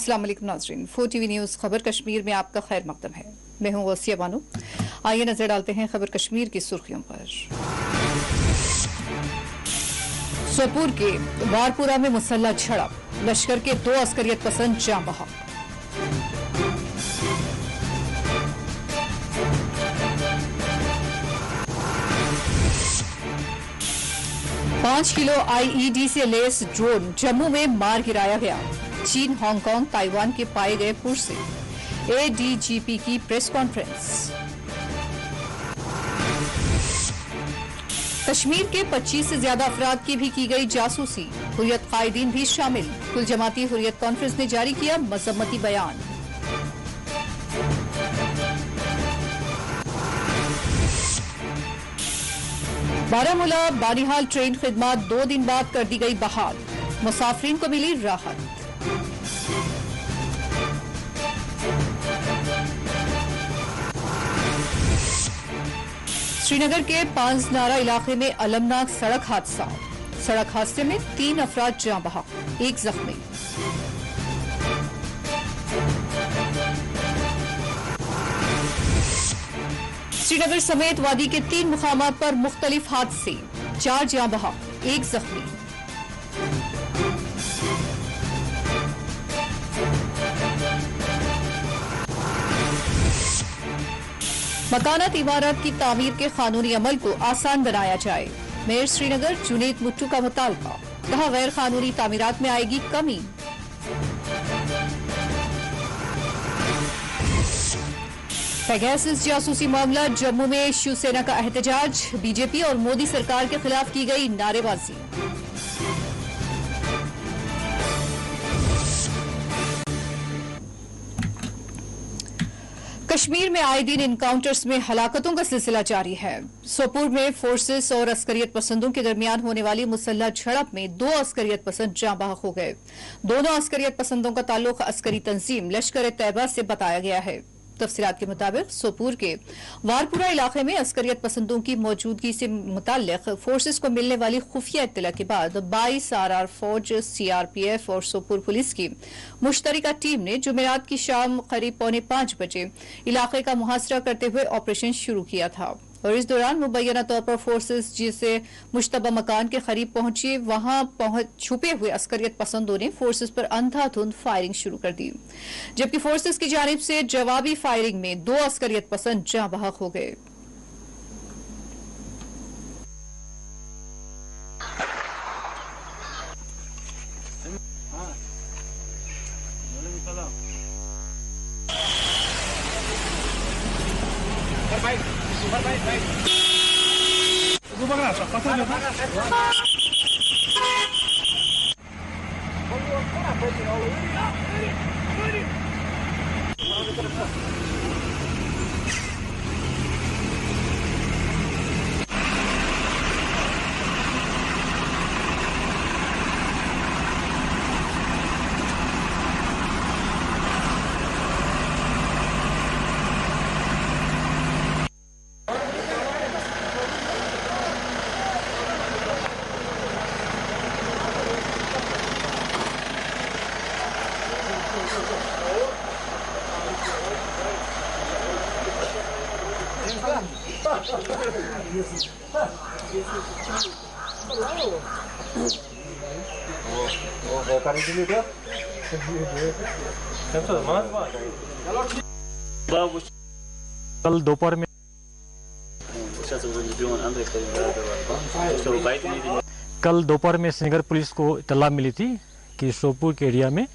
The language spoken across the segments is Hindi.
अस्सलाम वालेकुम नाज़रीन, 4TV न्यूज़ खबर कश्मीर में आपका खैर मकदम है। मैं हूं वसिया बानो। आइए नजर डालते हैं खबर कश्मीर की सुर्खियों पर। सोपुर के वारपुरा में मुसल्ला झड़प, लश्कर के 2 अस्करियत पसंद जाँ बहक। पांच किलो IED से लेस ड्रोन जम्मू में मार गिराया गया। चीन, हांगकांग, ताइवान के पाए गए पुरसे। ADGP की प्रेस कॉन्फ्रेंस। कश्मीर के 25 से ज्यादा अफराद की भी की गई जासूसी, हुर्रियत कायदीन भी शामिल। कुल जमाती हुर्रियत कॉन्फ्रेंस ने जारी किया मजम्मती बयान। बारामूला बानिहाल ट्रेन खिदमत 2 दिन बाद कर दी गई बहाल, मुसाफिरीन को मिली राहत। श्रीनगर के पांजनारा इलाके में अलमनाक सड़क हादसा, सड़क हादसे में 3 अफराद जाँ बहक, 1 जख्मी। श्रीनगर समेत वादी के 3 मुकामात पर मुख्तलिफ हादसे, 4 जाँ बहक, 1 जख्मी। मकानात इमारत की तामीर के कानूनी अमल को आसान बनाया जाए, मेयर श्रीनगर जुनेद मुट्टू का मुतालबा। कहा गैर कानूनी तामीरात में आएगी कमी। पेगासस जासूसी मामला, जम्मू में शिवसेना का एहतजाज, बीजेपी और मोदी सरकार के खिलाफ की गई नारेबाजी। कश्मीर में आए दिन इनकाउंटर्स में हलाकतों का सिलसिला जारी है। सोपुर में फोर्सेस और अस्करियत पसंदों के दरमियान होने वाली मुसल्ला झड़प में 2 अस्करियत पसंद जाँ बहक हो गए। दोनों अस्करियत पसंदों का ताल्लुक अस्करी तंजीम लश्कर तैयबा से बताया गया है। तफसीलात के मुताबिक सोपुर के वारपुरा इलाके में अस्करियत पसंदों की मौजूदगी से मुताल्लिक फोर्सेस को मिलने वाली खुफिया इत्तला के बाद 22 RR फौज, CRPF और सोपुर पुलिस की मुश्तरका टीम ने जुमेरात की शाम करीब 4:45 बजे इलाके का मुहासरा करते हुए ऑपरेशन शुरू किया था और इस दौरान मुबैना तौर पर फोर्सेस जिसे मुश्तबा मकान के करीब पहुंचे, वहां छुपे हुए अस्करियत पसंदों ने फोर्सेस पर अंधाधुंध फायरिंग शुरू कर दी, जबकि फोर्सेस की जानिब से जवाबी फायरिंग में 2 अस्करियत पसंद जाँ बहक हो गए। कल दोपहर में श्रीनगर पुलिस को इत्तला मिली थी कि सोपुर के एरिया में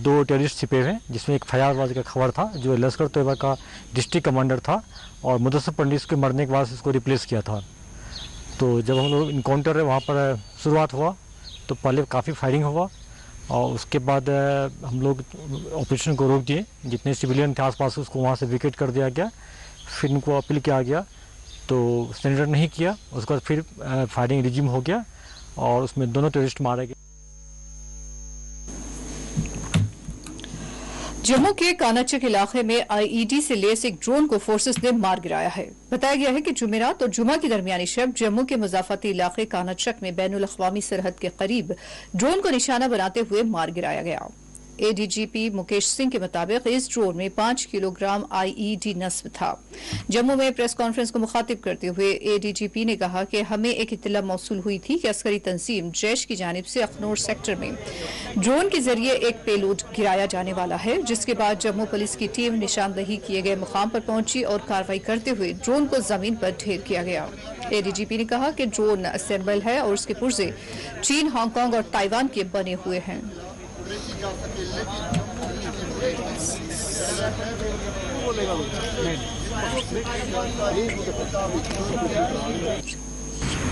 2 टेररिस्ट छिपे हुए हैं, जिसमें एक फयाजबाजी का खबर था जो लश्कर तैयबा का डिस्ट्रिक्ट कमांडर था और मुदस्सर पंडित के मरने के बाद इसको रिप्लेस किया था। तो जब हम लोग इनकाउंटर वहाँ पर शुरुआत हुआ तो पहले काफ़ी फायरिंग हुआ और उसके बाद हम लोग ऑपरेशन को रोक दिए। जितने सिविलियन थे आसपास उसको वहाँ से विकेट कर दिया गया। फिर इनको अपील किया गया तो सरेंडर नहीं किया। उसके बाद फिर फायरिंग रिज्यूम हो गया और उसमें दोनों टेररिस्ट मारे गए। जम्मू के कानाचक इलाके में IED से लेस एक ड्रोन को फोर्सेस ने मार गिराया है। बताया गया है कि जुमेरात और जुमा की दरमियानी शब जम्मू के मुजाफती इलाके कानाचक में बैनुल अक़वामी सरहद के करीब ड्रोन को निशाना बनाते हुए मार गिराया गया। एडीजीपी मुकेश सिंह के मुताबिक इस ड्रोन में 5 किलोग्राम आईईडी नस्ब था। जम्मू में प्रेस कॉन्फ्रेंस को मुखातिब करते हुए एडीजीपी ने कहा कि हमें एक इत्तला मौसूल हुई थी कि अस्करी तंजीम जैश की जानिब से अखनूर सेक्टर में ड्रोन के जरिए एक पेलोड गिराया जाने वाला है, जिसके बाद जम्मू पुलिस की टीम निशानदही किए गए मुकाम पर पहुंची और कार्रवाई करते हुए ड्रोन को जमीन पर ढेर किया गया। एडीजीपी ने कहा कि ड्रोन असेंबल है और उसके पुर्जे चीन, हांगकांग और ताइवान के बने हुए हैं।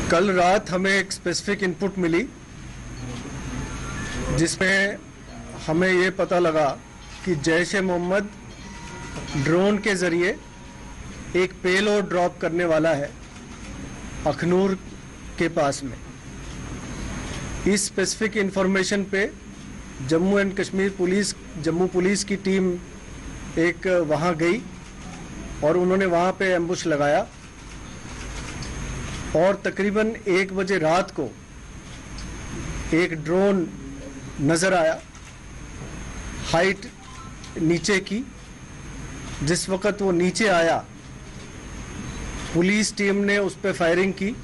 कल रात हमें एक स्पेसिफिक इनपुट मिली जिसमें हमें ये पता लगा कि जैश ए मोहम्मद ड्रोन के जरिए एक पेलोड ड्रॉप करने वाला है अखनूर के पास में। इस स्पेसिफिक इंफॉर्मेशन पे Jammu and Kashmir police, Jammu police की टीम एक वहाँ गई और उन्होंने वहाँ पे एम्बुश लगाया और तकरीबन 1 बजे रात को एक ड्रोन नज़र आया हाइट नीचे की। जिस वक़्त वो नीचे आया पुलिस टीम ने उस पर फायरिंग की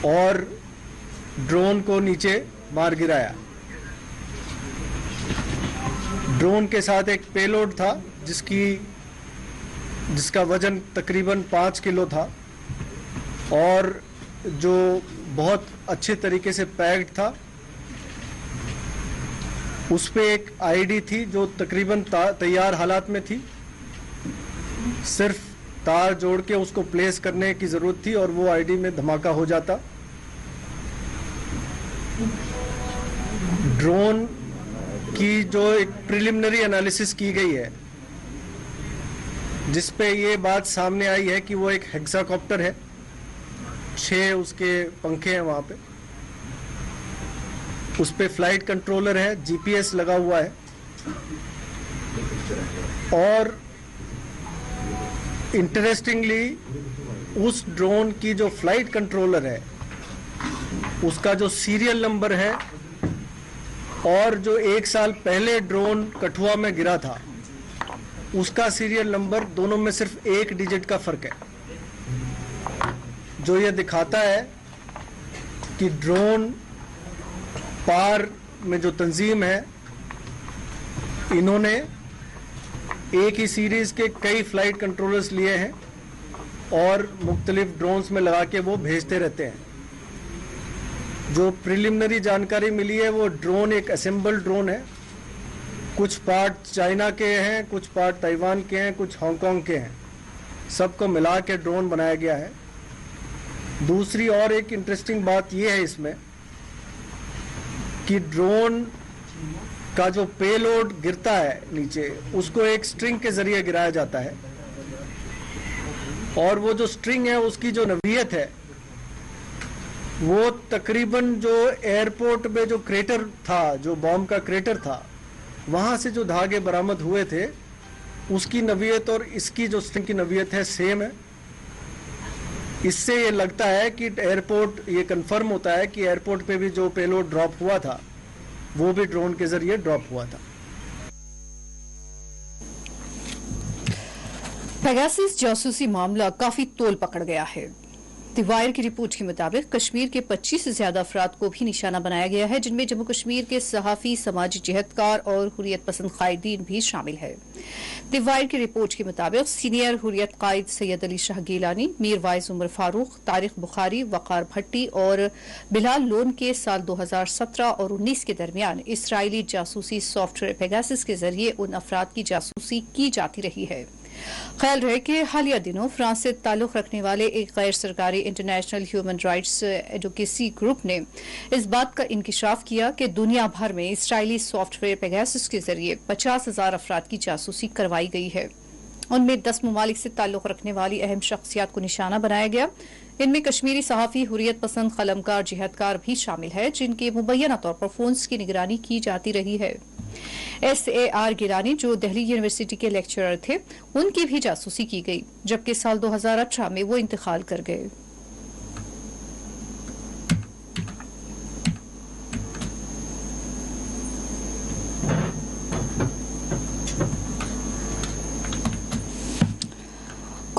और ड्रोन को नीचे मार गिराया। ड्रोन के साथ एक पेलोड था जिसका वजन तकरीबन 5 किलो था और जो बहुत अच्छे तरीके से पैक्ड था। उस पे एक आईडी थी जो तकरीबन तैयार हालात में थी, सिर्फ तार जोड़ के उसको प्लेस करने की ज़रूरत थी और वो आईडी में धमाका हो जाता। ड्रोन की जो एक प्रिलिमिनरी एनालिसिस की गई है जिस पे ये बात सामने आई है कि वो एक हेक्साकॉप्टर है, 6 उसके पंखे हैं वहाँ पे, उस पे फ्लाइट कंट्रोलर है, जीपीएस लगा हुआ है और इंटरेस्टिंगली उस ड्रोन की जो फ्लाइट कंट्रोलर है उसका जो सीरियल नंबर है और जो 1 साल पहले ड्रोन कठुआ में गिरा था उसका सीरियल नंबर, दोनों में सिर्फ 1 डिजिट का फर्क है, जो ये दिखाता है कि ड्रोन पार में जो तंजीम है इन्होंने एक ही सीरीज के कई फ्लाइट कंट्रोलर्स लिए हैं और मुख्तलिफ ड्रोन्स में लगा के वो भेजते रहते हैं। जो प्रिलिमिनरी जानकारी मिली है वो ड्रोन एक असेंबल ड्रोन है, कुछ पार्ट चाइना के हैं, कुछ पार्ट ताइवान के हैं, कुछ हांगकांग के हैं, सबको मिला के ड्रोन बनाया गया है। दूसरी और एक इंटरेस्टिंग बात यह है इसमें कि ड्रोन का जो पेलोड गिरता है नीचे उसको एक स्ट्रिंग के जरिए गिराया जाता है और वो जो स्ट्रिंग है उसकी जो नवीयत है वो तकरीबन जो एयरपोर्ट में जो क्रेटर था, जो बॉम्ब का क्रेटर था, वहाँ से जो धागे बरामद हुए थे उसकी नवीयत और इसकी जो स्ट्रिंग की नवीयत है सेम है। इससे ये लगता है कि एयरपोर्ट, ये कंफर्म होता है कि एयरपोर्ट पे भी जो पेलोड ड्रॉप हुआ था वो भी ड्रोन के जरिए ड्रॉप हुआ था। पेगासस जासूसी मामला काफी तोल पकड़ गया है। द वायर की रिपोर्ट के मुताबिक कश्मीर के 25 से ज्यादा अफराद को भी निशाना बनाया गया है, जिनमें जम्मू कश्मीर के सहाफी, समाजी जिहदकार और हुर्रियत पसंद कायदीन भी शामिल है। द वायर की रिपोर्ट के मुताबिक सीनियर हुर्रियत कायद सैयद अली शाह गिलानी, मीर वाइज उमर फारूक, तारिक बुखारी, वकार भट्टी और बिलाल लोन के साल 2017 और 19 के दरमियान इसराइली जासूसी सॉफ्टवेयर पेगासस के जरिए उन अफराद की जासूसी की जाती रही है। ख्याल रहे कि हालिया दिनों फ्रांस से ताल्लुक रखने वाले एक गैर सरकारी international human rights advocacy group ने इस बात का इंकिशाफ किया कि दुनिया भर में इसराइली सॉफ्टवेयर पेगासस के जरिए 50,000 अफराद की जासूसी करवाई गई है। उनमें 10 ममालिक से ताल्लुक रखने वाली अहम शख्सियात को निशाना बनाया गया। इनमें कश्मीरी सहाफी, हुर्रियत पसंद, कलमकार, जिहादकार भी शामिल है, जिनके मुबैना तौर पर फोन्स की निगरानी की जाती रही है। SAR गिलानी, जो दिल्ली यूनिवर्सिटी के लेक्चरर थे, उनकी भी जासूसी की गई, जबकि साल 2018 में वो इंतकाल कर गए।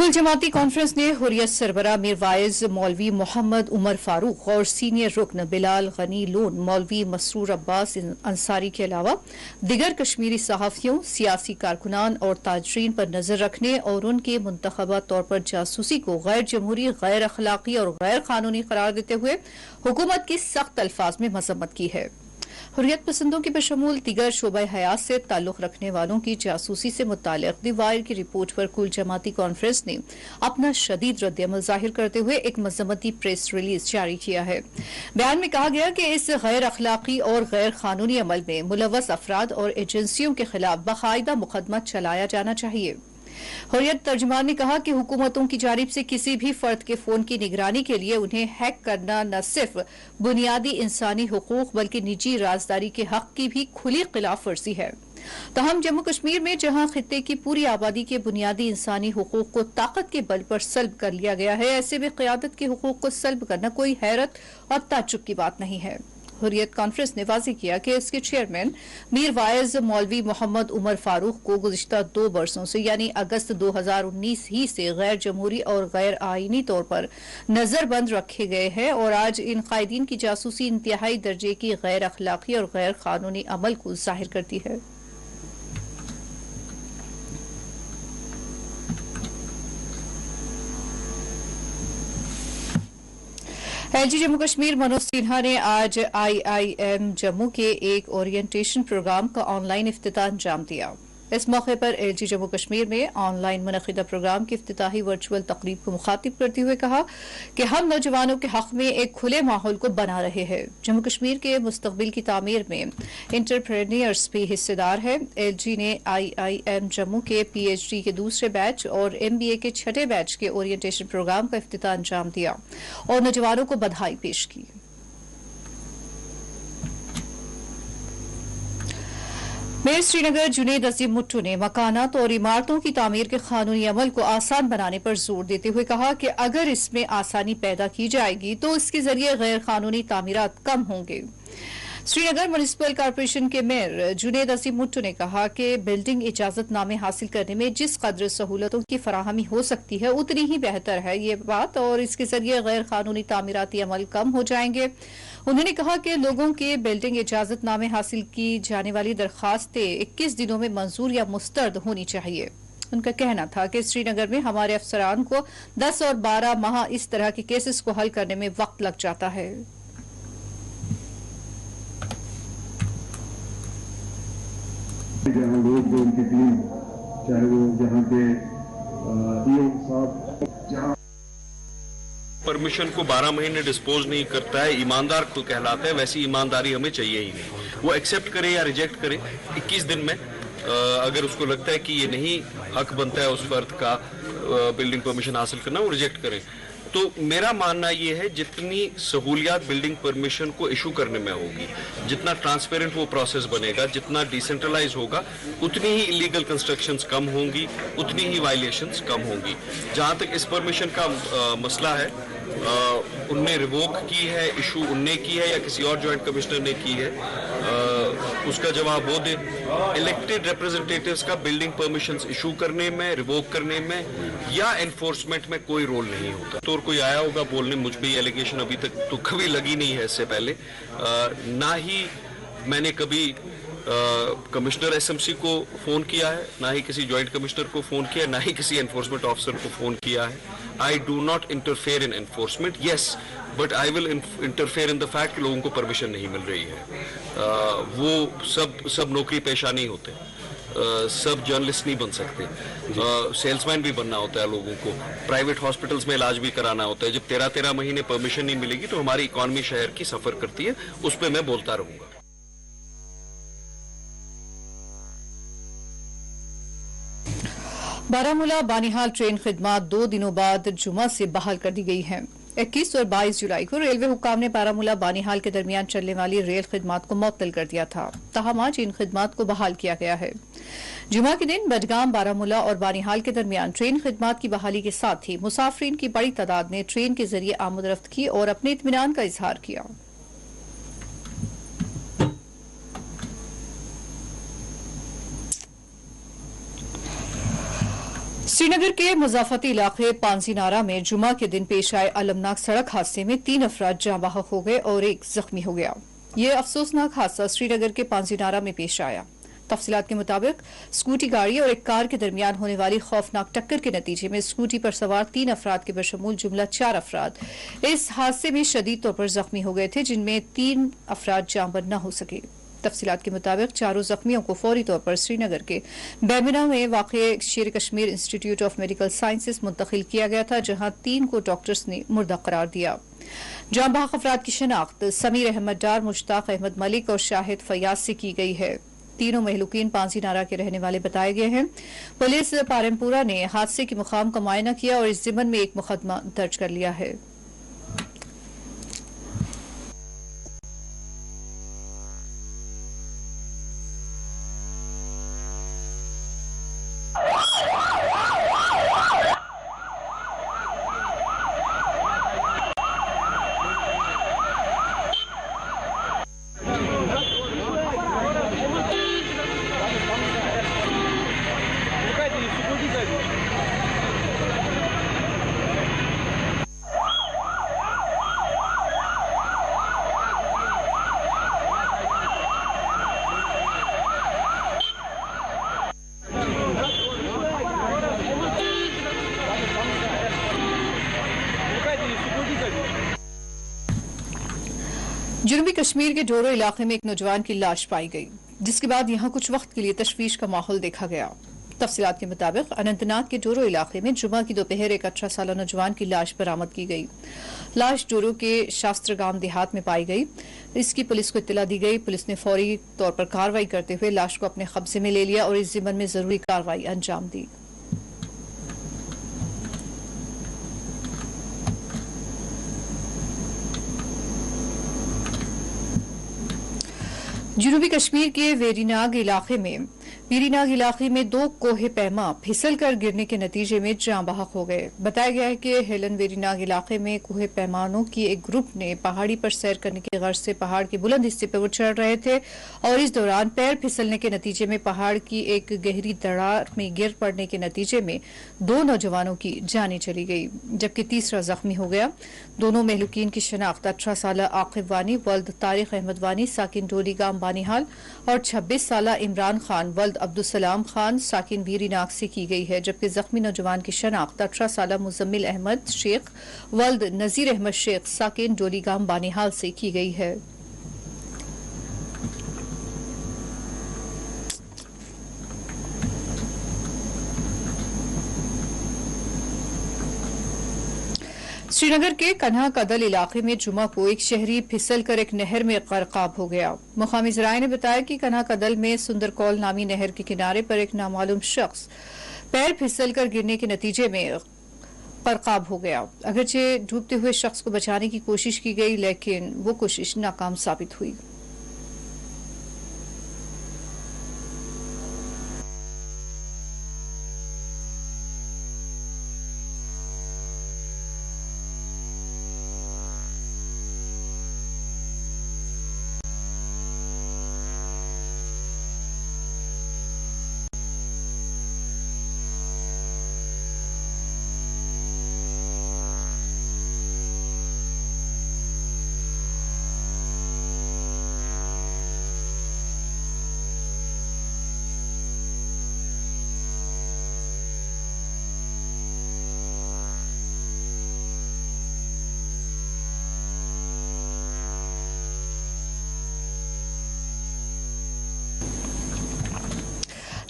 कुल जमाती कॉन्फ्रेंस ने हुर्रियत सरबरा मीर वाइज मौलवी मोहम्मद उमर फारूक और सीनियर रुकन बिलाल गनी लोन मौलवी मसरूर अब्बास अंसारी के अलावा दिगर कश्मीरी सहाफियों, सियासी कारकुनान और ताजरीन पर नजर रखने और उनके मुंतखबा तौर पर जासूसी को गैर जमहूरी, गैर अखलाकी और गैर कानूनी करार देते हुए हुकूमत की सख्त अल्फाज में मजम्मत की है। हुर्रियत पसंदों की बशमूल दिगर शोबा हयात से ताल्लुक रखने वालों की जासूसी से मुताल्लिक दी वायर की रिपोर्ट पर कुल जमाती कॉन्फ्रेंस ने अपना शदीद रद्दअमल जाहिर करते हुए एक मजम्मती प्रेस रिलीज जारी किया है। बयान में कहा गया कि इस गैर अखलाकी और गैर कानूनी अमल में मुलव्वस अफराद और एजेंसियों के खिलाफ बाकायदा मुकदमा चलाया जाना चाहिए। हुर्रियत तर्जुमान ने कहा कि हुकूमतों की जानिब से किसी भी फर्द के फोन की निगरानी के लिए उन्हें हैक करना न सिर्फ बुनियादी इंसानी हुकूक बल्कि निजी राजदारी के हक की भी खुली खिलाफ वर्जी है। तहम जम्मू कश्मीर में जहां खित्ते की पूरी आबादी के बुनियादी इंसानी हुकूक को ताकत के बल पर सल्ब कर लिया गया है, ऐसे में क़यादत के हुकूक को सल्ब करना कोई हैरत और ताज्जुब की बात नहीं है। हुर्रियत कॉन्फ्रेंस ने वाज़ेह किया कि इसके चेयरमैन मीर वाइज मौलवी मोहम्मद उमर फारूक को गुज़िश्ता 2 बरसों से यानी अगस्त 2019 ही से गैर जमहूरी और गैर आईनी तौर पर नजरबंद रखे गए हैं और आज इन कायदीन की जासूसी इंतहाई दर्जे की गैर अखलाकी और गैर कानूनी अमल को जाहिर करती है। एलजी जम्मू कश्मीर मनोज सिन्हा ने आज IIM जम्मू के एक ओरिएंटेशन प्रोग्राम का ऑनलाइन इफ्तिताह अंजाम दिया। इस मौके पर एलजी जम्मू कश्मीर में ऑनलाइन मुनक़िदा प्रोग्राम की इफ्तिताही वर्चुअल तकरीब को मुखातिब करते हुए कहा कि हम नौजवानों के हक में एक खुले माहौल को बना रहे हैं। जम्मू कश्मीर के मुस्तकबिल की तामीर में एंटरप्रेन्योर्स भी हिस्सेदार है। एलजी ने IIM जम्मू के PhD के दूसरे बैच और MBA के 6ठे बैच के ओरिएंटेशन प्रोग्राम का इफ्तिताह अंजाम दिया और नौजवानों को बधाई पेश की। मेयर श्रीनगर जुनेद अजीम मुट्टू ने मकानात और इमारतों की तामीर के कानूनी अमल को आसान बनाने पर जोर देते हुए कहा कि अगर इसमें आसानी पैदा की जाएगी तो इसके जरिए गैर कानूनी तामीरात कम होंगे। श्रीनगर म्युनिसिपल कॉर्पोरेशन के मेयर जुनेद अजीम मुट्टू ने कहा कि बिल्डिंग इजाजतनामे हासिल करने में जिस कदर सहूलतों की फराहमी हो सकती है उतनी ही बेहतर है ये बात और इसके जरिए गैर कानूनी तामीराती अमल कम हो जाएंगे। उन्होंने कहा कि लोगों के बिल्डिंग इजाजतनामे हासिल की जाने वाली दरखास्तें 21 दिनों में मंजूर या मुस्तरद होनी चाहिए। उनका कहना था कि श्रीनगर में हमारे अफसरान को 10 और 12 माह इस तरह के केसेस को हल करने में वक्त लग जाता है। जहाँ लोग उनकी टीम चाहे वो जहाँ पे साहब जहाँ परमिशन को 12 महीने डिस्पोज नहीं करता है, ईमानदार को कहलाता है, वैसी ईमानदारी हमें चाहिए ही नहीं। वो एक्सेप्ट करे या रिजेक्ट करे 21 दिन में, अगर उसको लगता है कि ये नहीं हक बनता है उस फर्द का बिल्डिंग परमिशन हासिल करना, वो रिजेक्ट करे। तो मेरा मानना ये है जितनी सहूलियात बिल्डिंग परमिशन को इशू करने में होगी, जितना ट्रांसपेरेंट वो प्रोसेस बनेगा, जितना डिसेंट्रलाइज होगा, उतनी ही इलीगल कंस्ट्रक्शंस कम होंगी, उतनी ही वायलेशंस कम होंगी। जहाँ तक इस परमिशन का मसला है, उनने रिवोक की है, इशू उनने की है या किसी और जॉइंट कमिश्नर ने की है, उसका जवाब वो दे। इलेक्टेड रिप्रेजेंटेटिव्स का बिल्डिंग परमिशंस इशू करने में, रिवोक करने में या एनफोर्समेंट में कोई रोल नहीं होता। तो कोई आया होगा बोलने, मुझ पे ये एलिगेशन अभी तक तो कभी लगी नहीं है इससे पहले, ना ही मैंने कभी कमिश्नर SMC को फोन किया है, ना ही किसी जॉइंट कमिश्नर को फोन किया है, ना ही किसी एनफोर्समेंट ऑफिसर को फोन किया है। I do not interfere in enforcement, yes, but I will interfere in the fact कि लोगों को परमिशन नहीं मिल रही है। वो सब नौकरी पेशा नहीं होते, सब जर्नलिस्ट नहीं बन सकते, सेल्समैन भी बनना होता है लोगों को, प्राइवेट हॉस्पिटल्स में इलाज भी कराना होता है। जब 13 महीने परमिशन नहीं मिलेगी तो हमारी इकॉनमी शहर की सफर करती है, उस पर मैं बोलता रहूंगा। बारामूला बानिहाल ट्रेन खिदमत 2 दिनों बाद जुमा से बहाल कर दी गई है। 21 और 22 जुलाई को रेलवे हुक्काम ने बारामूला बानिहाल के दरमियान चलने वाली रेल खिदमत को मुअत्तल कर दिया था। ताहम आज इन खिदमत को बहाल किया गया है। जुमा के दिन बडगाम, बारामूला और बानिहाल के दरमियान ट्रेन खिदमत की बहाली के साथ ही मुसाफिरीन की बड़ी तादाद ने ट्रेन के जरिए आमदरफ्त की और अपने इत्मीनान का इजहार किया। श्रीनगर के मुजाफती इलाके पांजीनारा में जुमा के दिन पेश आए अलमनाक सड़क हादसे में 3 अफराद जाँ बहक हो गए और 1 जख्मी हो गया। ये अफसोसनाक हादसा श्रीनगर के पांजीनारा में पेश आया। तफसीलात के मुताबिक स्कूटी गाड़ी और एक कार के दरमियान होने वाली खौफनाक टक्कर के नतीजे में स्कूटी पर सवार 3 अफराद के बशमूल जुमला 4 अफराद इस हादसे में शदीद तौर पर जख्मी हो गए थे, जिनमें 3 अफराद जाँबद न हो सके। तफसीलात के मुताबिक चारों जख्मियों को फौरी तौर पर श्रीनगर के बेमिना में वाक़ शेर Kashmir institute of medical sciences मुंतकिल किया गया था, जहां 3 को डॉक्टर्स ने मुर्दा करार दिया। जाँ बहक अफराद की शनाख्त समीर अहमद डार, मुश्ताक अहमद मलिक और शाहिद फयाज से की गई है। तीनों महलूकीन पांजीनारा के रहने वाले बताए गए हैं। पुलिस पारमपुरा ने हादसे के मुकाम का मुआयना किया और इस जिम्मन में एक मुकदमा दर्ज कर लिया है। जनूबी कश्मीर के डोरो इलाके में एक नौजवान की लाश पाई गई, जिसके बाद यहां कुछ वक्त के लिए तशवीश का माहौल देखा गया। तफसीलात के मुताबिक अनंतनाग के डोरो इलाके में जुमा की दोपहर एक 18 साल नौजवान की लाश बरामद की गई। लाश डोरो के शास्त्रगाम देहात में पाई गई। इसकी पुलिस को इत्तला दी गई। पुलिस ने फौरी तौर पर कार्रवाई करते हुए लाश को अपने कब्जे में ले लिया और इस जिम्मन में जरूरी कार्रवाई अंजाम दी। जनूबी कश्मीर के वेरीनाग इलाके में 2 कोहे पैमा फिसल कर गिरने के नतीजे में जाँ बहक हो गए। बताया गया है कि हेलन वेरीनाग इलाके में कोहे पैमानों की एक ग्रुप ने पहाड़ी पर सैर करने की गर्ज से पहाड़ के बुलंद हिस्से पर वो चढ़ रहे थे और इस दौरान पैर फिसलने के नतीजे में पहाड़ की एक गहरी दरार में गिर पड़ने के नतीजे में 2 नौजवानों की जानें चली गई, जबकि तीसरा जख्मी हो गया। दोनों महलूकीन की शनाख्त 18 साल आकिब वानी वल्द तारिक अहमद वानी साकिन डोलीगाम बानीहाल और 26 साल इमरान खान वल्द अब्दुलसलाम खान साकिन वीरीनाग से की गई है, जबकि जख्मी नौजवान की शनाख्त 18 साल मुजम्मिल अहमद शेख वल्द नजीर अहमद शेख साकिन डोलीगाम बानीहाल से की गई है। श्रीनगर के कन्हा कदल इलाके में जुमा को एक शहरी फिसल कर एक नहर में गरकाब हो गया। मुकामी ज़राए ने बताया कि कन्हा कदल में सुंदरकौल नामी नहर के किनारे पर एक नामालूम शख्स पैर फिसल कर गिरने के नतीजे में गरकाब हो गया। अगरचे डूबते हुए शख्स को बचाने की कोशिश की गई, लेकिन वो कोशिश नाकाम साबित हुई।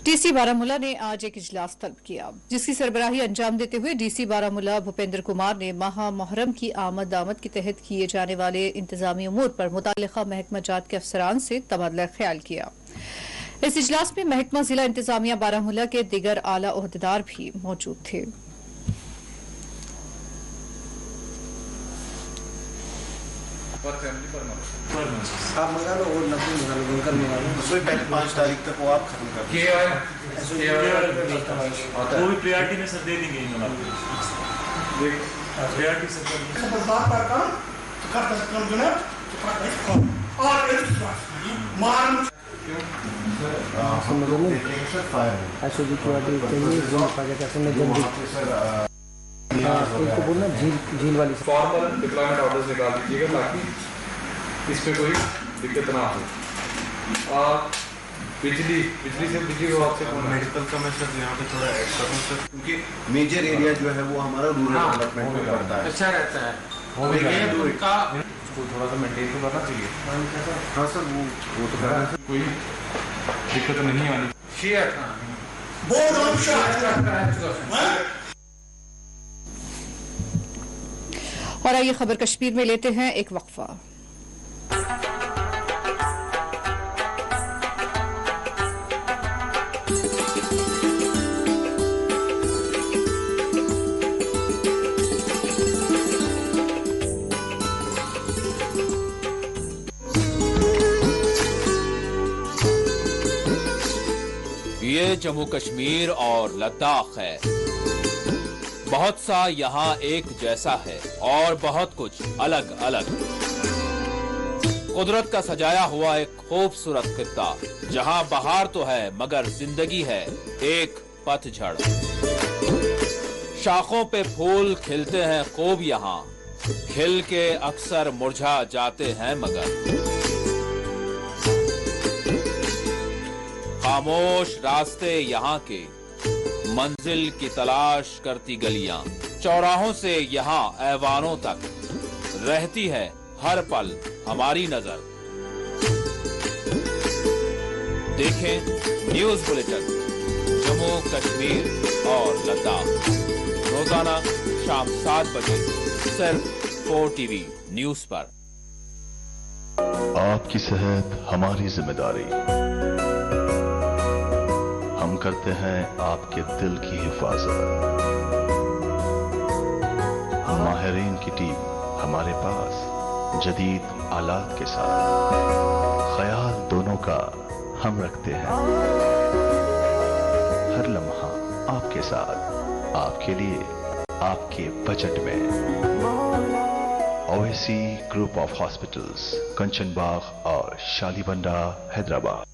डीसी बारामूला ने आज एक इजलास तलब किया, जिसकी सरबराही अंजाम देते हुए डीसी बारामूला भूपेंद्र कुमार ने माह मुहर्रम की आमद के तहत किए जाने वाले इंतजामी उमूर पर मुतालिका महकमा जात के अफसरान से तबादला ख्याल किया। इस इजलास में महकमा जिला इंतजामिया बारामूला के दिगर आला ओहदेदार भी मौजूद थे। आप मंगा लो और नकली मंगा लो, बनकर मंगा लो। उसमें पहले 5 तारीख तक वो आप खत्म कर दो। वो भी प्रायोरिटी में सर दे देंगे इन लोगों को। प्रायोरिटी सर बात का काम तो कर सकते हैं और इनको बोलना झील वाली फॉर्मल डिप्लॉयमेंट ऑर्डर्स निकाल दीजिएगा ताकि इस पे कोई दिक्कत ना हो। बिजली विभाग से मेडिकल का मैं सर यहाँ पे थोड़ा ऐड करूँ सर, क्योंकि मेजर एरिया जो है वो हमारा रूरल डेवलपमेंट में पड़ता है। अच्छा रहता है उनका उसको थोड़ा सा मेंटेन तो करना चाहिए। हाँ सर, वो तो करना है। कोई दिक्कत नहीं आनी। और आइए खबर कश्मीर में लेते हैं एक वक्फा। ये जम्मू कश्मीर और लद्दाख है। बहुत सा यहाँ एक जैसा है और बहुत कुछ अलग अलग। कुदरत का सजाया हुआ एक खूबसूरत खित्ता, जहाँ बहार तो है मगर जिंदगी है एक पतझड़। शाखों पे फूल खिलते हैं खूब यहाँ, खिल के अक्सर मुरझा जाते हैं मगर। खामोश रास्ते यहाँ के, मंजिल की तलाश करती गलियां, चौराहों से यहाँ ऐवानों तक रहती है हर पल हमारी नजर। देखें न्यूज बुलेटिन जम्मू कश्मीर और लद्दाख रोजाना शाम 7 बजे सिर्फ 4 टीवी न्यूज पर। आपकी सेहत हमारी जिम्मेदारी। हम करते हैं आपके दिल की हिफाजत। माहिरीन की टीम हमारे पास जदीद आलात के साथ, ख्याल दोनों का हम रखते हैं। हर लम्हा आपके साथ, आपके लिए, आपके बजट में। ओएसी ग्रुप ऑफ हॉस्पिटल्स, कंचन बाग और शालीबंडा, हैदराबाद।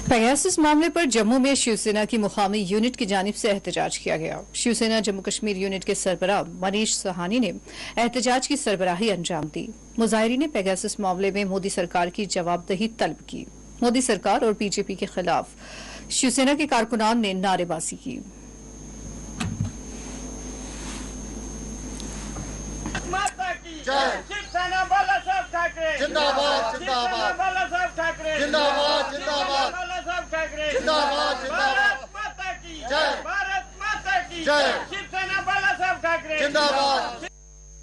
पेगासस मामले पर जम्मू में शिवसेना की मुकामी यूनिट की जानिब से एहतजाज किया गया। शिवसेना जम्मू कश्मीर यूनिट के सरबराह मनीष सहानी ने एहतजाज की सरबराही अंजाम दी। मुजाहिरीन ने पेगासस मामले में मोदी सरकार की जवाबदेही तलब की। मोदी सरकार और बीजेपी के खिलाफ शिवसेना के कारकुनान ने नारेबाजी की। शिवसेना बालासाहेब ठाकरे जिंदाबाद, जिंदाबाद, बालासाहेब ठाकरे जिंदाबाद, जिंदाबाद, बालासाहेब ठाकरे जिंदाबाद, जिंदाबाद, भारत माता की जय, भारत माता की जय, शिवसेना बालासाहेब ठाकरे जिंदाबाद।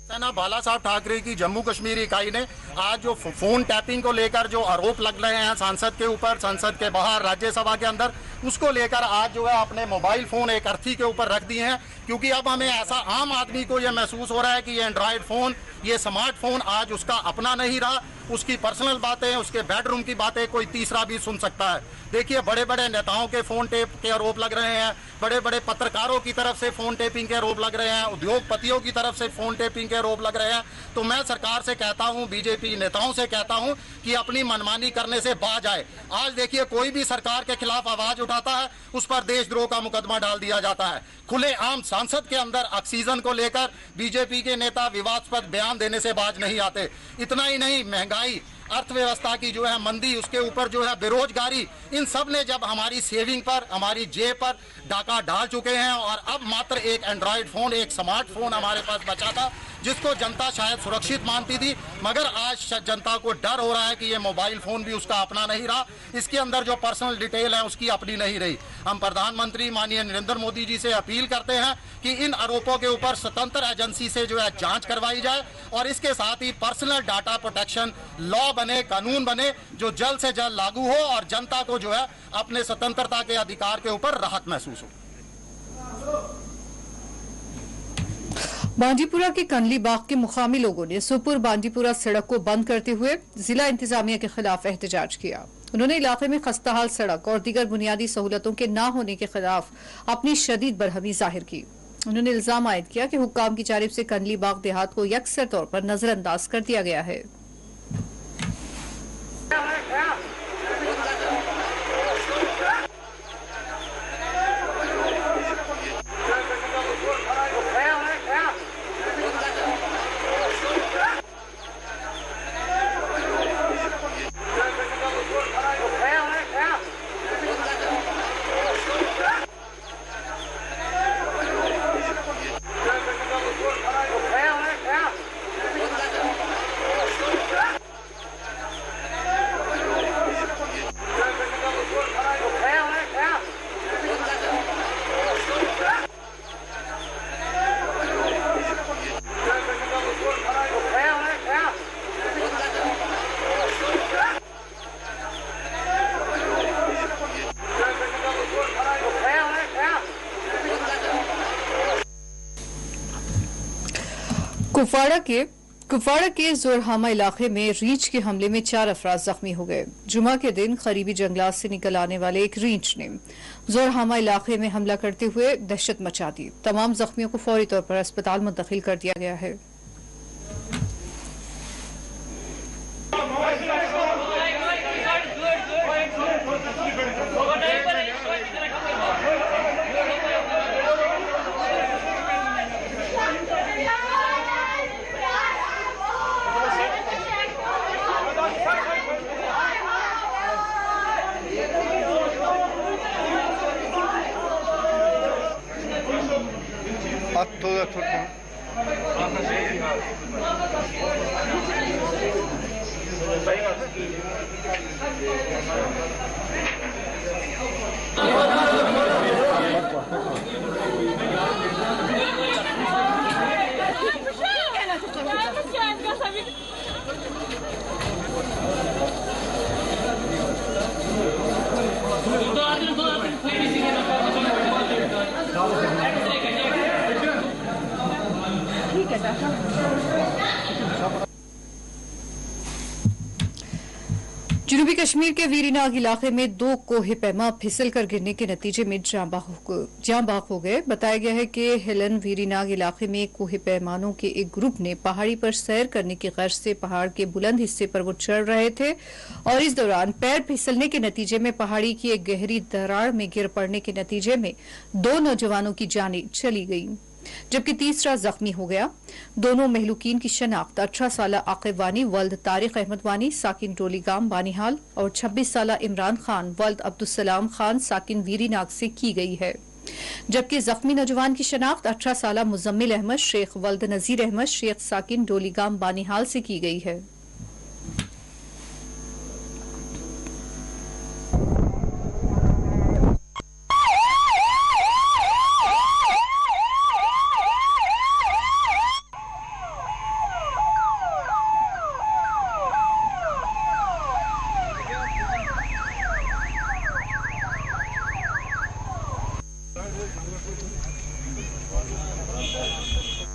सेना बाला साहब ठाकरे की जम्मू कश्मीर इकाई ने आज जो फोन टैपिंग को लेकर जो आरोप लग रहे हैं सांसद के ऊपर, संसद के बाहर, राज्यसभा के अंदर, उसको लेकर आज जो है अपने मोबाइल फोन एक अर्थी के ऊपर रख दिए हैं। क्योंकि अब हमें ऐसा आम आदमी को यह महसूस हो रहा है कि ये एंड्रॉयड फोन, ये स्मार्टफोन आज उसका अपना नहीं रहा। उसकी पर्सनल बातें, उसके बेडरूम की बातें कोई तीसरा भी सुन सकता है। देखिए बड़े बड़े नेताओं के फोन टेप के आरोप लग रहे हैं, बड़े बड़े पत्रकारों की तरफ से फोन टेपिंग के आरोप लग रहे हैं, उद्योगपतियों की तरफ से फोन टेपिंग के आरोप लग रहे हैं। तो मैं सरकार से कहता हूं, बीजेपी नेताओं से कहता हूं कि अपनी मनमानी करने से बाज आए। आज देखिए कोई भी सरकार के खिलाफ आवाज उठाता है, उस पर देशद्रोह का मुकदमा डाल दिया जाता है। खुलेआम संसद के अंदर ऑक्सीजन को लेकर बीजेपी के नेता विवादास्पद बयान देने से बाज नहीं आते। इतना ही नहीं, महंगाई, अर्थव्यवस्था की जो है मंदी, उसके ऊपर जो है बेरोजगारी, इन सब ने जब हमारी सेविंग पर, हमारी जेब पर डाका डाल चुके हैं। और अब मात्र एक एंड्रॉयड फोन, एक स्मार्टफोन हमारे पास बचा था जिसको जनता शायद सुरक्षित मानती थी, मगर आज जनता को डर हो रहा है कि ये मोबाइल फोन भी उसका अपना नहीं रहा, इसके अंदर जो पर्सनल डिटेल है उसकी अपनी नहीं रही। हम प्रधानमंत्री माननीय नरेंद्र मोदी जी से अपील करते हैं कि इन आरोपों के ऊपर स्वतंत्र एजेंसी से जो है जांच करवाई जाए और इसके साथ ही पर्सनल डाटा प्रोटेक्शन लॉ बने, कानून बने जो जल्द से जल्द लागू हो और जनता को जो है अपने स्वतंत्रता के अधिकार के ऊपर राहत महसूस हो। बांदीपुरा के कनली बाग के मुकामी लोगों ने सोपुर बांदीपुरा सड़क को बंद करते हुए जिला इंतजामिया के खिलाफ एहतजाज किया। उन्होंने इलाके में खस्ताहाल सड़क और दीगर बुनियादी सहूलतों के न होने के खिलाफ अपनी शदीद बरहमी जाहिर की। उन्होंने इल्जाम आयद किया कि हुक्काम की जानिब से कनली बाग देहात को यकसर तौर पर नजरअंदाज कर दिया गया है। कुपवाड़ा के जोरहामा इलाके में रींछ के हमले में 4 अफराद जख्मी हो गए। जुमा के दिन करीबी जंगलात से निकल आने वाले एक रींछ ने जोरहामा इलाके में हमला करते हुए दहशत मचा दी। तमाम जख्मियों को फौरी तौर पर अस्पताल मुंतकिल कर दिया गया है। जनूबी कश्मीर के वीरीनाग इलाके में 2 कोहे पैमा फिसल कर गिरने के नतीजे में जाँ बाग हो गए। बताया गया है कि हेलन वीरीनाग इलाके में कोहे पैमानों के एक ग्रुप ने पहाड़ी पर सैर करने की गर्ज से पहाड़ के बुलंद हिस्से पर वो चढ़ रहे थे और इस दौरान पैर फिसलने के नतीजे में पहाड़ी की एक गहरी दरार में गिर पड़ने के नतीजे में 2 नौजवानों की जानें चली गई, जबकि तीसरा जख्मी हो गया। दोनों महलूकीन की शनाख्त 18 साल आकिब वानी वल्द तारिक अहमद वानी साकिन डोलीगाम बानीहाल और 26 साल इमरान खान वल्द अब्दुलसलाम खान साकिन वीरीनाग से की गई है, जबकि जख्मी नौजवान की शनाख्त 18 साल मुजम्मिल अहमद शेख वल्द नजीर अहमद शेख साकिन डोलीगाम बानीहाल से की गई है।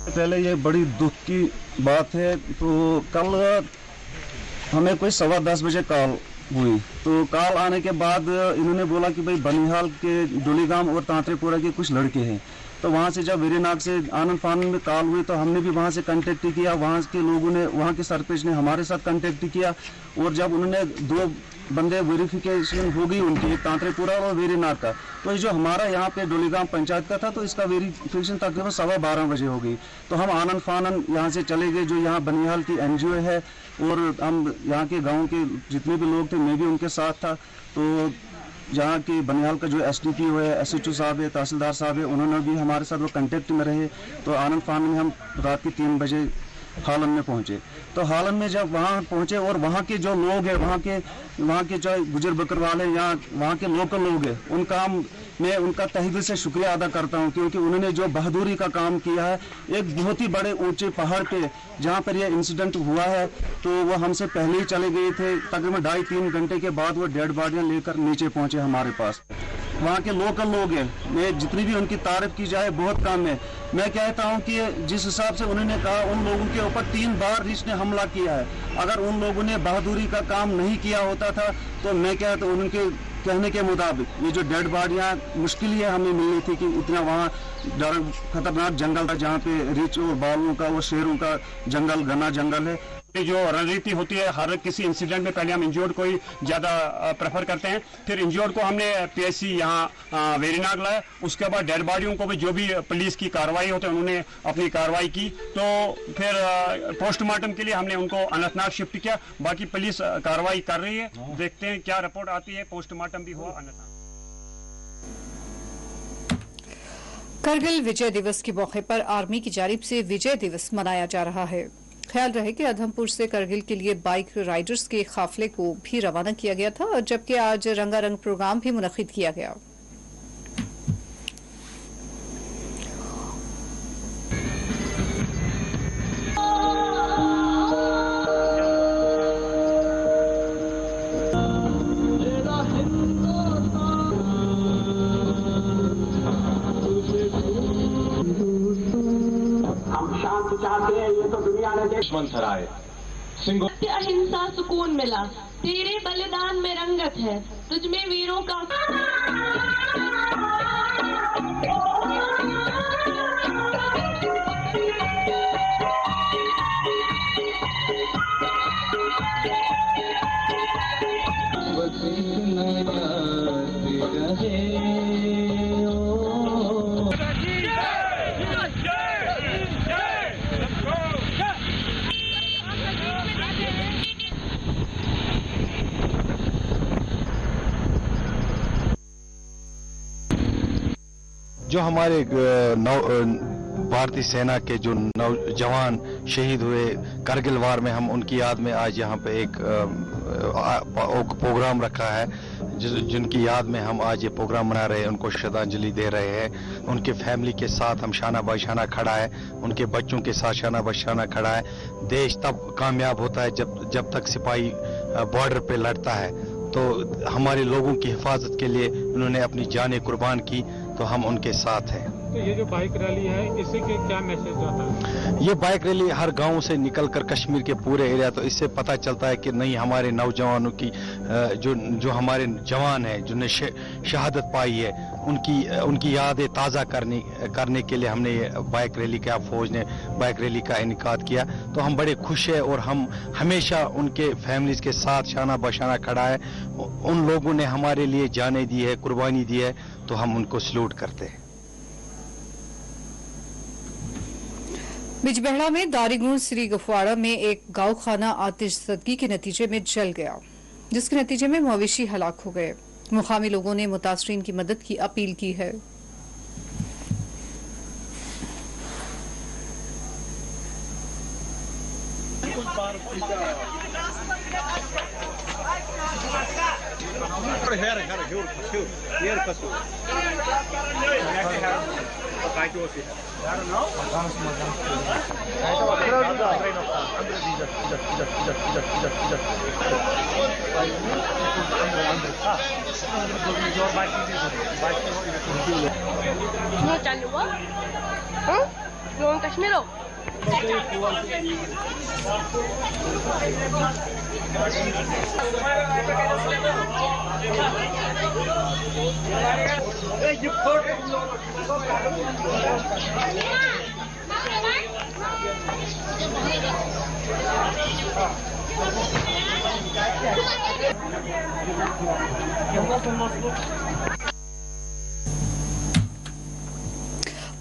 पहले ये बड़ी दुख की बात है। तो कल हमें कोई 10:15 बजे कॉल हुई, तो कॉल आने के बाद इन्होंने बोला कि भाई बनिहाल के डोलीगाम और तांतरेपुरा के कुछ लड़के हैं। तो वहाँ से जब वीरीनाग से आनंद फानन में कॉल हुई तो हमने भी वहाँ से कांटेक्ट किया। वहाँ के लोगों ने, वहाँ के सरपंच ने हमारे साथ कांटेक्ट किया और जब उन्होंने 2 बंदे वेरिफिकेशन हो गई उनकी, एक तांतरेपुरा और वीरीनाग का, तो जो हमारा यहाँ पे डोलीगाम पंचायत का था तो इसका वेरिफिकेशन तकरीबन 12:15 बजे हो गई। तो हम आनंद फानन यहाँ से चले गए, जो यहाँ बनिहाल की NGO है, और हम यहाँ के गाँव के जितने भी लोग थे मैं भी उनके साथ था। तो यहाँ के बनिहाल का जो SDPO है, SHO साहब है, तहसीलदार साहब है, उन्होंने भी हमारे साथ वो कांटेक्ट में रहे। तो आनंद फानन में हम रात के 3 बजे हालन में पहुंचे। तो हालन में जब वहाँ पहुंचे और वहाँ के जो लोग हैं, वहाँ के जो गुजर बकरवाल हैं या वहाँ के लोकल लोग हैं, मैं उनका तहे दिल से शुक्रिया अदा करता हूँ, क्योंकि उन्होंने जो बहादुरी का काम किया है। एक बहुत ही बड़े ऊंचे पहाड़ पे जहाँ पर यह इंसिडेंट हुआ है, तो वो हमसे पहले ही चले गए थे। तकरीबन 2.5-3 घंटे के बाद वो डेड बॉडियाँ लेकर नीचे पहुँचे हमारे पास। वहाँ के लोकल लोग हैं, मैं जितनी भी उनकी तारीफ की जाए बहुत कम है। मैं कहता हूँ कि जिस हिसाब से उन्होंने कहा उन लोगों के ऊपर 3 बार रीछ ने हमला किया है, अगर उन लोगों ने बहादुरी का काम नहीं किया होता था तो मैं कहता हूँ उनके कहने के मुताबिक ये जो डेड बॉडियाँ मुश्किल ही हमें मिलनी थी कि उतना वहाँ खतरनाक जंगल था जहाँ पे रीछ और बालुओं का वो शेरों का जंगल घना जंगल है। जो रणनीति होती है हर किसी इंसिडेंट में पहले हम इंजोर्ड को ही ज़्यादा प्रेफर करते हैं, फिर इंजोर्ड को हमने पीएचसी यहाँ वेरीनाग लाया, उसके बाद डेड बॉडियों को भी जो भी पुलिस की कार्रवाई होती है उन्होंने अपनी कार्रवाई की, तो फिर पोस्टमार्टम के लिए हमने उनको अनंतनाग शिफ्ट किया। बाकी पुलिस कार्रवाई कर रही है, देखते हैं क्या रिपोर्ट आती है। पोस्टमार्टम भी हुआ अनंतनाग। करगिल विजय दिवस के मौके पर आर्मी की जानिब से विजय दिवस मनाया जा रहा है। ख्याल रहे कि अधमपुर से करगिल के लिए बाइक राइडर्स के काफिले को भी रवाना किया गया था, जबकि आज रंगारंग प्रोग्राम भी मुनक्किद किया गया। अहिंसा सुकून मिला, तेरे बलिदान में रंगत है, तुझमें वीरों का जो हमारे भारतीय सेना के जो नौजवान शहीद हुए करगिल वार में, हम उनकी याद में आज यहाँ पे एक प्रोग्राम रखा है, जिनकी याद में हम आज ये प्रोग्राम मना रहे हैं, उनको श्रद्धांजलि दे रहे हैं। उनके फैमिली के साथ हम शाना बाशाना खड़ा है, उनके बच्चों के साथ शाना बाशाना खड़ा है। देश तब कामयाब होता है जब तक सिपाही बॉर्डर पे लड़ता है, तो हमारे लोगों की हिफाजत के लिए उन्होंने अपनी जानें कुर्बान की, तो हम उनके साथ हैं। तो ये जो बाइक रैली है, इससे क्या मैसेज जाता है? ये बाइक रैली हर गांव से निकलकर कश्मीर के पूरे एरिया, तो इससे पता चलता है कि नहीं, हमारे नौजवानों की जो हमारे जवान हैं जिन्हें शहादत पाई है, उनकी यादें ताज़ा करने के लिए हमने ये बाइक रैली का, फौज ने बाइक रैली का इनेकाद किया। तो हम बड़े खुश हैं और हम हमेशा उनके फैमिलीज के साथ शाना बशाना खड़ा है। उन लोगों ने हमारे लिए जाने दी है, कुर्बानी दी है, तो हम उनको सल्यूट करते हैं। बिजबेहड़ा में दारीगुंड श्री गफवाड़ा में एक गाँव खाना आतिशज़दगी के नतीजे में जल गया, जिसके नतीजे में मवेशी हलाक हो गए। मुकामी लोगों ने मुतासरीन की मदद की अपील की है।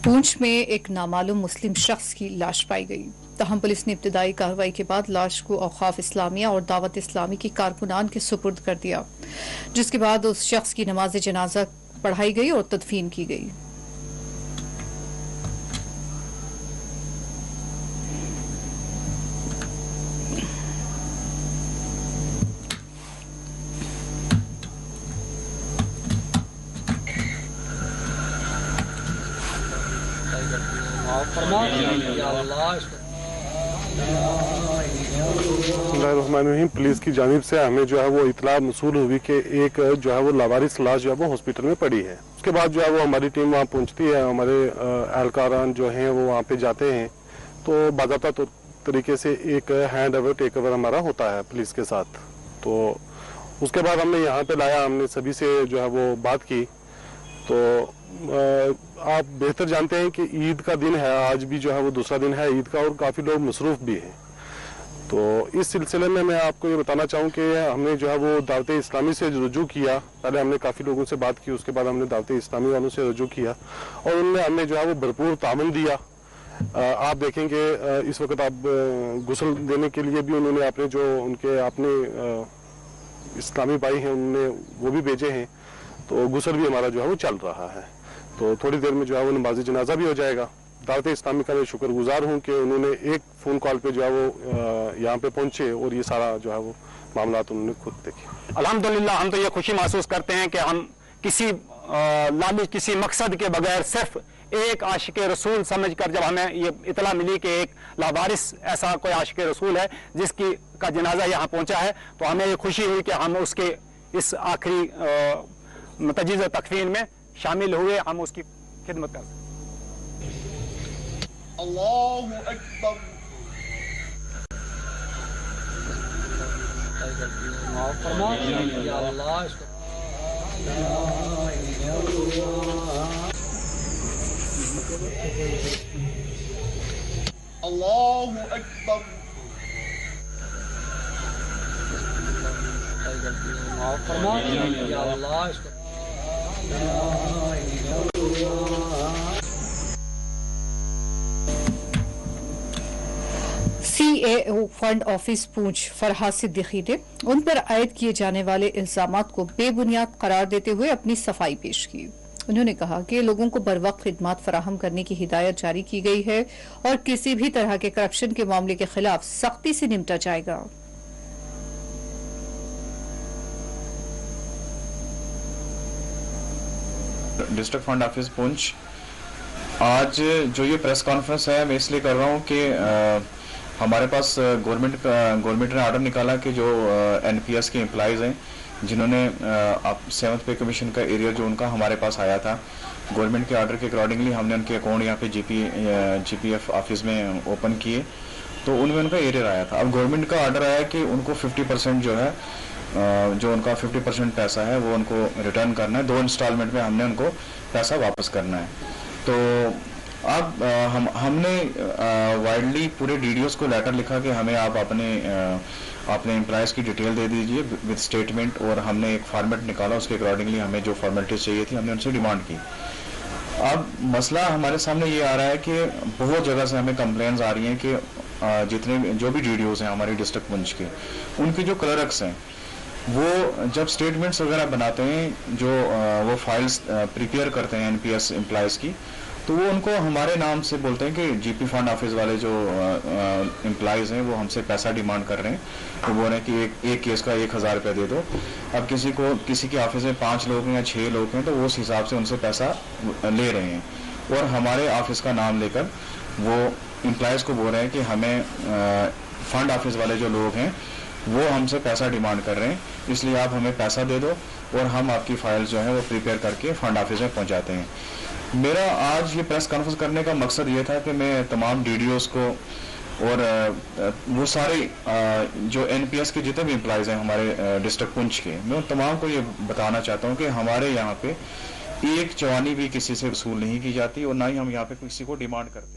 पूंछ में एक नामालूम मुस्लिम शख्स की लाश पाई गई। तहम पुलिस ने इब्तिदाई कार्रवाई के बाद लाश को औकाफ इस्लामिया और दावत इस्लामी की कारकुनान के सुपुर्द कर दिया, जिसके बाद उस शख्स की नमाज जनाजा पढ़ाई गई और तदफीन की गई। बिस्मिल्लाहिर्रहमानिर्रहीम। पुलिस की जानिब से हमें जो है वो इतला मसूल हुई कि एक जो है वो लावारिस लाश जो है वो हॉस्पिटल में पड़ी है। उसके बाद जो है वो हमारी टीम वहाँ पहुँचती है, हमारे एहलकारान जो हैं वो वहाँ पे जाते हैं, तो बाज़ाब्ता तरीके से एक हैंड ओवर टेक ओवर हमारा होता है पुलिस के साथ। तो उसके बाद हमने यहाँ पे लाया, हमने सभी से जो है वो बात की। तो आप बेहतर जानते हैं कि ईद का दिन है, आज भी जो है वो दूसरा दिन है ईद का, और काफ़ी लोग मसरूफ़ भी हैं। तो इस सिलसिले में मैं आपको ये बताना चाहूँ कि हमने जो है वो दावत इस्लामी से रुजू किया। पहले हमने काफ़ी लोगों से बात की, उसके बाद हमने दावत इस्लामी वालों से रुजू किया और उनमें हमने जो है वो भरपूर ताउन दिया। आप देखेंगे इस वक्त आप गुस्ल देने के लिए भी उन्होंने अपने जो उनके अपने इस्लामी भाई हैं उन्होंने वो भी भेजे हैं। तो गुस्ल भी हमारा जो है वो चल रहा है। तो थोड़ी देर में जो है वो नमाज़ जनाजा भी हो जाएगा। दावत इस्लामी का मैं शुक्रगुजार हूँ कि उन्होंने एक फ़ोन कॉल पे जो है वो यहाँ पे पहुँचे और ये सारा जो है वो मामला उन्होंने खुद देखे। अल्हम्दुलिल्लाह हम तो ये खुशी महसूस करते हैं कि हम किसी लालच किसी मकसद के बगैर सिर्फ एक आशिक रसूल समझकर जब हमें ये इतला मिली कि एक लावारिस ऐसा कोई आशिक रसूल है जिसकी का जनाजा यहाँ पहुँचा है, तो हमें ये खुशी हुई कि हम उसके इस आखिरी तजीज़ तकफीन में शामिल हुए, हम उसकी खिदमत कर। अल्लाहु अकबर। अल्लाहु अकबर। CAO फंड ऑफिस पूंछ फरहाद सिद्दीकी ने उन पर आयद किए जाने वाले इल्जामात को बेबुनियाद करार देते हुए अपनी सफाई पेश की। उन्होंने कहा कि लोगों को बरवक्त खिदमात फराहम करने की हिदायत जारी की गई है और किसी भी तरह के करप्शन के मामले के खिलाफ सख्ती से निपटा जाएगा। डिस्ट्रिक्ट फंड ऑफिस पुंछ, आज जो ये प्रेस कॉन्फ्रेंस है मैं इसलिए कर रहा हूँ कि हमारे पास गवर्नमेंट ने ऑर्डर निकाला कि जो NPS के एम्प्लॉइज़ हैं जिन्होंने 7th पे कमीशन का एरियर जो उनका हमारे पास आया था, गवर्नमेंट के ऑर्डर के अकॉर्डिंगली हमने उनके अकाउंट यहाँ पे GPF ऑफिस में ओपन किए, तो उनमें उनका एरियर आया था। अब गवर्नमेंट का ऑर्डर आया कि उनको 50% जो है जो उनका 50% पैसा है वो उनको रिटर्न करना है, 2 इंस्टॉलमेंट में हमने उनको पैसा वापस करना है। तो अब हमने वाइडली पूरे DDOs को लेटर लिखा कि हमें आप अपने एम्प्लॉयज़ की डिटेल दे दीजिए विद स्टेटमेंट, और हमने एक फॉर्मेट निकाला, उसके अकॉर्डिंगली हमें जो फॉर्मेलिटीज चाहिए थी हमने उनसे डिमांड की। अब मसला हमारे सामने ये आ रहा है कि बहुत जगह से हमें कंप्लेंट्स आ रही हैं कि जितने जो भी DDOs हैं हमारे डिस्ट्रिक्ट पुंछ के, उनके जो क्लर्क्स हैं वो जब स्टेटमेंट्स वगैरह बनाते हैं, जो वो फाइल्स प्रिपेयर करते हैं NPS एम्प्लॉयज़ की, तो वो उनको हमारे नाम से बोलते हैं कि GP फंड ऑफिस वाले जो एम्प्लॉयज़ हैं वो हमसे पैसा डिमांड कर रहे हैं। तो बोल रहे हैं कि एक केस का 1000 रुपये दे दो। अब किसी के ऑफिस में 5 लोग हैं या 6 लोग हैं, तो वो उस हिसाब से उनसे पैसा ले रहे हैं और हमारे ऑफिस का नाम लेकर वो एम्प्लॉयज़ को बोल रहे हैं कि हमें फंड ऑफिस वाले जो लोग हैं वो हमसे पैसा डिमांड कर रहे हैं, इसलिए आप हमें पैसा दे दो और हम आपकी फाइल जो है वो प्रिपेयर करके फंड ऑफिस में पहुंचाते हैं। मेरा आज ये प्रेस कॉन्फ्रेंस करने का मकसद ये था कि मैं तमाम DDOs को और वो सारे जो NPS के जितने भी एम्प्लॉयज़ हैं हमारे डिस्ट्रिक्ट पुंछ के, मैं उन तमाम को ये बताना चाहता हूँ कि हमारे यहाँ पे एक चवानी भी किसी से वसूल नहीं की जाती और ना ही हम यहाँ पे किसी को डिमांड करते।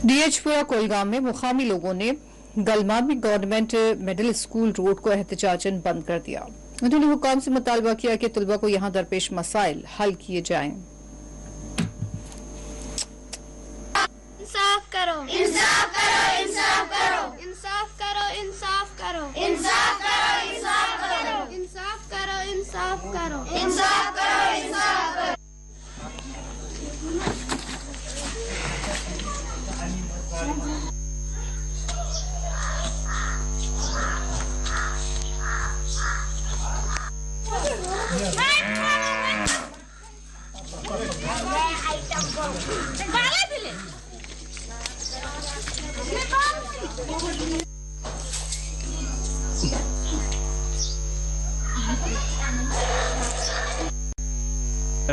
DHपुरा कोलगाम में मुकामी लोगों ने गलमामी गवर्नमेंट मिडिल स्कूल रोड को एहतजाजन बंद कर दिया। उन्होंने हुकाम से मुतालबा किया कि तलबा को यहां दरपेश मसाइल हल किए जाएं। इंसाफ करो, इंसाफ करो, इंसाफ करो, इंसाफ करो, इंसाफ करो, इंसाफ करो, इंसाफ करो, इंसाफ करो, इंसाफ करो, इंसाफ करो, इंसाफ करो। मेरा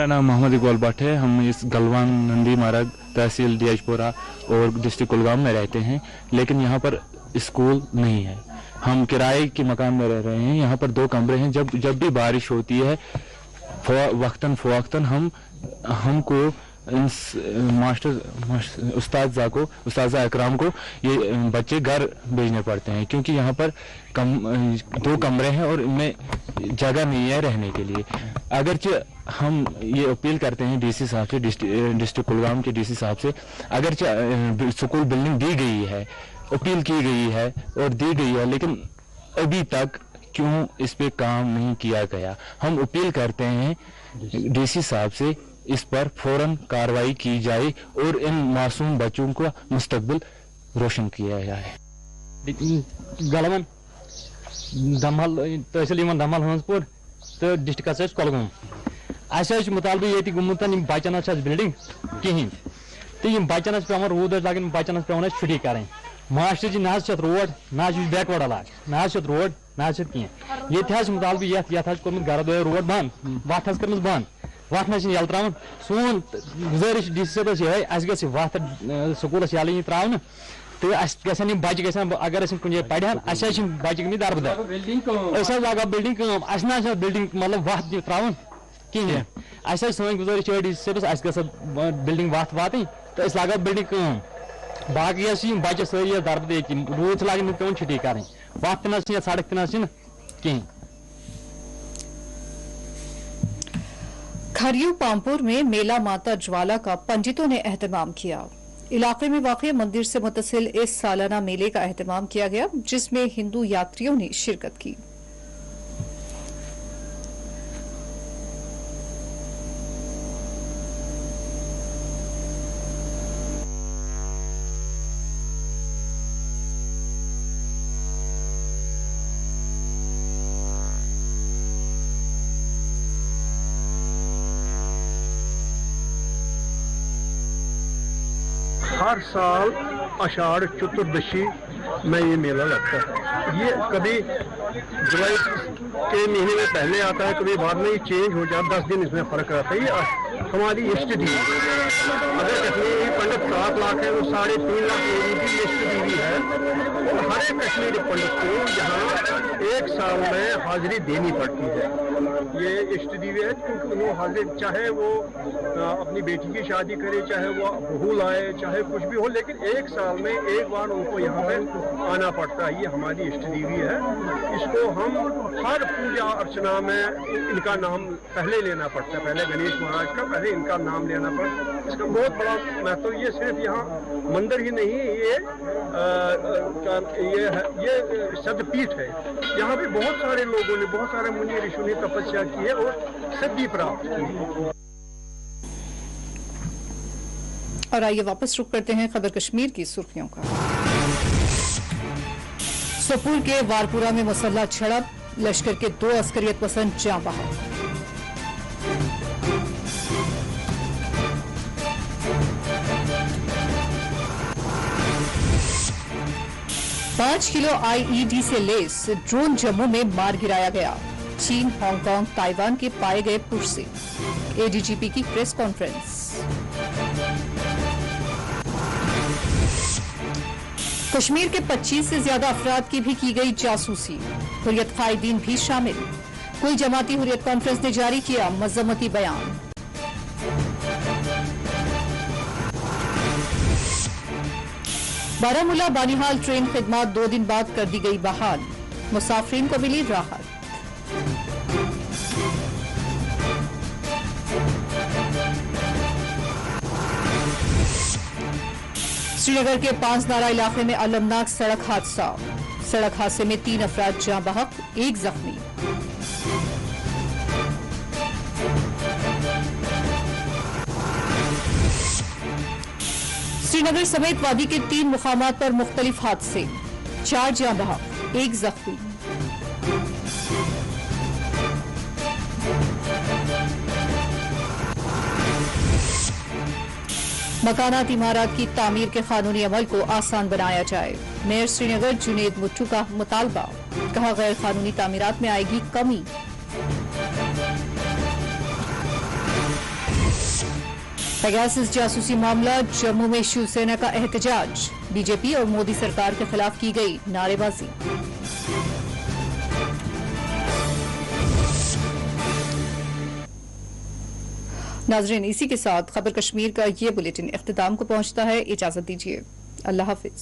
नाम मोहम्मद इकबाल भट्ट है। हम इस गलवान नंदी मार्ग तहसील दियाजपुरा और डिस्ट्रिक्ट कुलगाम में रहते हैं, लेकिन यहाँ पर स्कूल नहीं है। हम किराए के मकान में रह रहे हैं। यहाँ पर 2 कमरे हैं। जब भी बारिश होती है वक्तन फ़वक्तन हमको उस्ताद अकराम को ये बच्चे घर भेजने पड़ते हैं, क्योंकि यहाँ पर 2 कमरे हैं और इनमें जगह नहीं है रहने के लिए। अगरचे हम ये अपील करते हैं डीसी साहब से, डिस्ट्रिक्ट कुलगाम के डीसी साहब से, अगरचे स्कूल बिल्डिंग दी गई है, अपील की गई है और दी गई है, लेकिन अभी तक क्यों इस पे काम नहीं किया गया। हम अपील करते हैं डीसी साहब से इस पर फौरन कार्रवाई की जाए और इन मासूम बच्चों का मुस्तकबिल रोशन किया जाए। गलवन दमहल तहसील दमहल हंसपुर तो डिस्ट्रिक्ट कुलगाम मुतालबे ये गुमतन बचन बिल्डिंग कहें तो बचन पे रूद लगन बचन पे छुट्टी करें। मास्टर जी ना रोड ना बैकवर्ड इलाक ना रोड ना कहें ये मुतालबे ये कोर्मुत घर दो रोड बंद वत कर बंद वत ना यल त्रा सोन गुजारिश डी सी साहब ये वत स्कूल यल त्रा तो गन बच्चे गन अगर कुछ पढ़ान बच्चे गई दरबदर लगा बिल्डिंग बिल्डिंग मतलब वत त्रा कहें सी गुजारिश डी सी साहब बिल्डिंग वत वात तो लगा बिल्डिंग बाकी बच्चे सारी दरबदर रूद लगन पे छुट्टी करें वत ना सड़क ना कहें। खरियू पामपुर में मेला माता ज्वाला का पंडितों ने एहतमाम किया। इलाके में वाक़ मंदिर से मुतसिल इस सालाना मेले का एहतमाम किया गया, जिसमें हिंदू यात्रियों ने शिरकत की। हर साल आषाढ़ चतुर्दशी में ये मेला लगता है। ये कभी जुलाई के महीने में पहले आता है, कभी बाद में ये चेंज हो जाता है। 10 दिन इसमें फर्क रहता है। ये हमारी इष्ट देवी, अगर कश्मीरी पंडित 7 लाख है तो 3.5 लाख लोगों की इष्ट देवी है। और हर एक कश्मीरी पंडित को यहाँ 1 साल में हाजिरी देनी पड़ती है। ये इष्ट देवी है क्योंकि वो हाजिर, चाहे वो अपनी बेटी की शादी करे, चाहे वो बहू लाए, चाहे कुछ भी हो, लेकिन 1 साल में 1 बार उनको यहाँ पे आना पड़ता है। ये हमारी इष्ट देवी है। इसको हम हर पूजा अर्चना में इनका नाम पहले लेना पड़ता है। पहले गणेश महाराज का, पहले इनका नाम लेना पड़ता है। इसका बहुत बड़ा महत्व। ये सिर्फ यहाँ मंदिर ही नहीं, ये सिद्धपीठ है। यहाँ पे बहुत सारे लोगों ने, बहुत सारे मुनि ऋषियों ने तपस्या की है और सिद्धि प्राप्त की। और आइए वापस रुक करते हैं खबर कश्मीर की सुर्खियों का। सोपुर के वारपुरा में मुसल्ला झड़प, लश्कर के 2 अस्करियत पसंद जाँ बहक। 5 किलो IED से लेस ड्रोन जम्मू में मार गिराया गया। चीन, हांगकांग, ताइवान के पाए गए पुर्जे। ADGP की प्रेस कॉन्फ्रेंस। कश्मीर के 25 से ज्यादा अफराद की भी की गई जासूसी, हुर्रियत कायदीन भी शामिल। कुल जमाती हुर्रियत कॉन्फ्रेंस ने जारी किया मजम्मती बयान। बारामूला बानिहाल ट्रेन खिदमत 2 दिन बाद कर दी गई बहाल, मुसाफिरीन को मिली राहत। श्रीनगर के 5 नारा इलाके में अलमनाक सड़क हादसा। सड़क हादसे में 3 अफराद जाँ बहक, 1 जख्मी। श्रीनगर समेत वादी के 3 मुकामात पर मुख्तलिफ हादसे, 4 जाँ बहक, 1 जख्मी। मकानात इमारत की तामीर के कानूनी अमल को आसान बनाया जाए। मेयर श्रीनगर जुनेद मुट्टू का मुतालबा, कहा गैर कानूनी तामीरात में आएगी कमी। पेगासस जासूसी मामला, जम्मू में शिवसेना का एहतजाज, बीजेपी और मोदी सरकार के खिलाफ की गई नारेबाजी। नाजरीन, इसी के साथ खबर कश्मीर का ये बुलेटिन इख्तिताम को पहुंचता है। इजाजत दीजिए, अल्लाह हाफिज।